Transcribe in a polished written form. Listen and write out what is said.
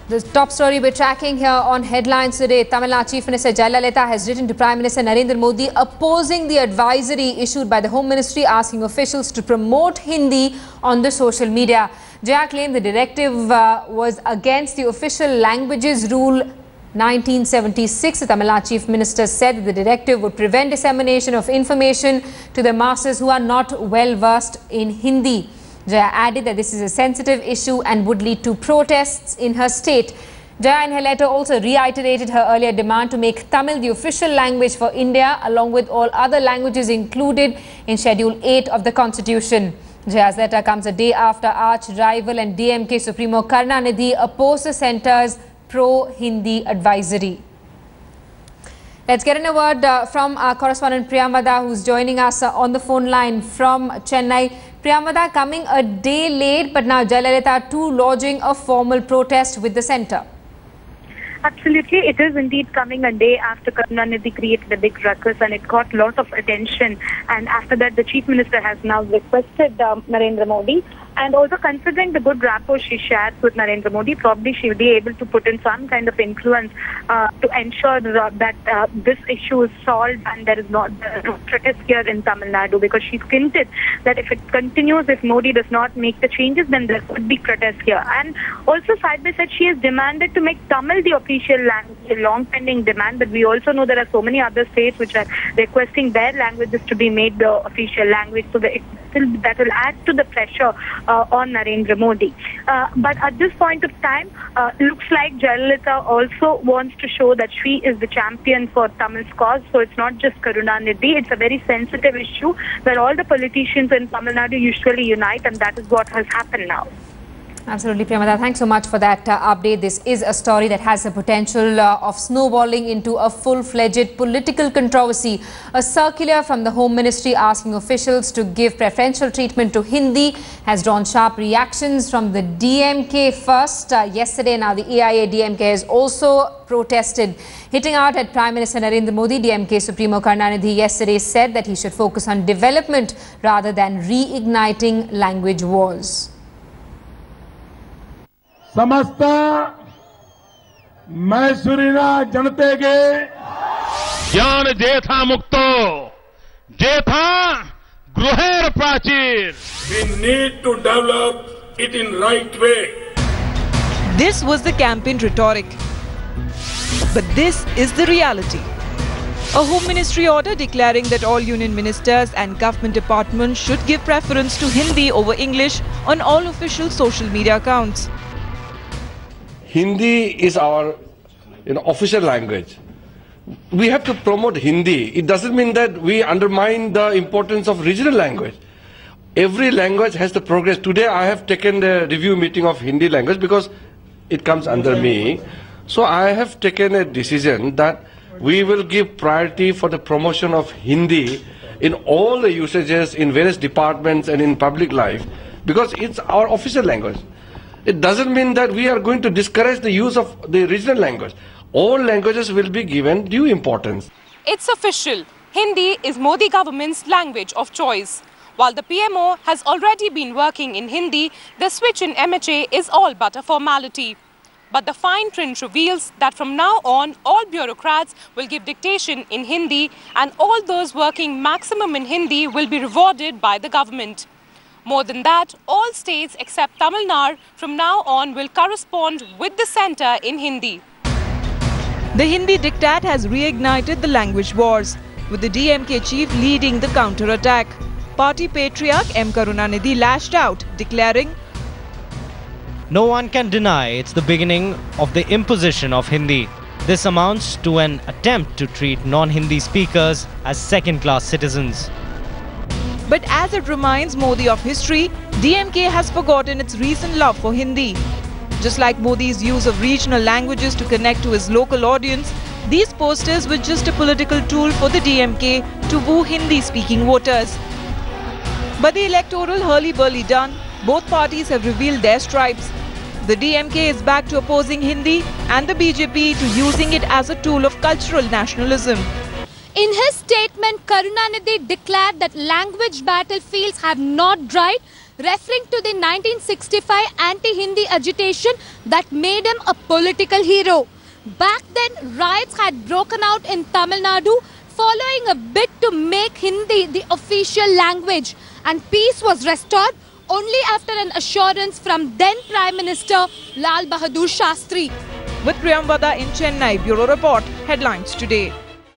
The top story we're tracking here on headlines today. Tamil Nadu Chief Minister Jaya has written to Prime Minister Narendra Modi opposing the advisory issued by the Home Ministry asking officials to promote Hindi on the social media. Jaya claimed the directive was against the official languages rule 1976. The Tamil Nadu Chief Minister said that the directive would prevent dissemination of information to the masses who are not well versed in Hindi. Jaya added that this is a sensitive issue and would lead to protests in her state. Jaya in her letter also reiterated her earlier demand to make Tamil the official language for India along with all other languages included in Schedule 8 of the Constitution. Jaya's letter comes a day after arch-rival and DMK Supremo Karunanidhi opposed the centre's pro-Hindi advisory. Let's get in a word from our correspondent Priyamvada, who's joining us on the phone line from Chennai. Priyamvada, coming a day late, but now Jayalalitha too lodging a formal protest with the centre. Absolutely, it is indeed coming a day after Karunanidhi created a big ruckus and it got lots of attention. And after that, the Chief Minister has now requested Narendra Modi. And also considering the good rapport she shares with Narendra Modi, probably she will be able to put in some kind of influence to ensure that this issue is solved and there is no protest here in Tamil Nadu, because she's hinted that if it continues, if Modi does not make the changes, then there could be protests here. And also side by side, she has demanded to make Tamil the official language, a long-pending demand, but we also know there are so many other states which are requesting their languages to be made the official language, so that will add to the pressure on Narendra Modi. But at this point of time, looks like Jayalalitha also wants to show that she is the champion for Tamil's cause. So it's not just Karunanidhi. It's a very sensitive issue where all the politicians in Tamil Nadu usually unite, and that is what has happened now. Absolutely, Priyamvada. Thanks so much for that update. This is a story that has the potential of snowballing into a full-fledged political controversy. A circular from the Home Ministry asking officials to give preferential treatment to Hindi has drawn sharp reactions from the DMK first. Yesterday, now the AIA-DMK has also protested. Hitting out at Prime Minister Narendra Modi, DMK Supremo Karunanidhi yesterday said that he should focus on development rather than reigniting language wars. समस्त मैसूरिना जनते के ज्ञान जेथा मुक्तो जेथा गृहेर प्राचीर. We need to develop it in right way. This was the campaign rhetoric, but this is the reality. A Home Ministry order declaring that all union ministers and government departments should give preference to Hindi over English on all official social media accounts. Hindi is our official language. We have to promote Hindi. It doesn't mean that we undermine the importance of regional language. Every language has to progress. Today I have taken the review meeting of Hindi language because it comes under me. So I have taken a decision that we will give priority for the promotion of Hindi in all the usages in various departments and in public life, because it's our official language. It doesn't mean that we are going to discourage the use of the regional language. All languages will be given due importance. It's official. Hindi is Modi government's language of choice. While the PMO has already been working in Hindi, the switch in MHA is all but a formality. But the fine print reveals that from now on, all bureaucrats will give dictation in Hindi, and all those working maximum in Hindi will be rewarded by the government. More than that, all states except Tamil Nadu from now on will correspond with the centre in Hindi. The Hindi diktat has reignited the language wars, with the DMK chief leading the counter-attack. Party patriarch M. Karunanidhi lashed out, declaring, "No one can deny it's the beginning of the imposition of Hindi. This amounts to an attempt to treat non-Hindi speakers as second-class citizens." But as it reminds Modi of history, DMK has forgotten its recent love for Hindi. Just like Modi's use of regional languages to connect to his local audience, these posters were just a political tool for the DMK to woo Hindi-speaking voters. But the electoral hurly-burly done, both parties have revealed their stripes. The DMK is back to opposing Hindi and the BJP to using it as a tool of cultural nationalism. In his statement, Karunanidhi declared that language battlefields have not dried. referring to the 1965 anti-Hindi agitation that made him a political hero. Back then, riots had broken out in Tamil Nadu following a bid to make Hindi the official language, and peace was restored only after an assurance from then Prime Minister Lal Bahadur Shastri. With Priyamvada in Chennai, Bureau Report, Headlines Today.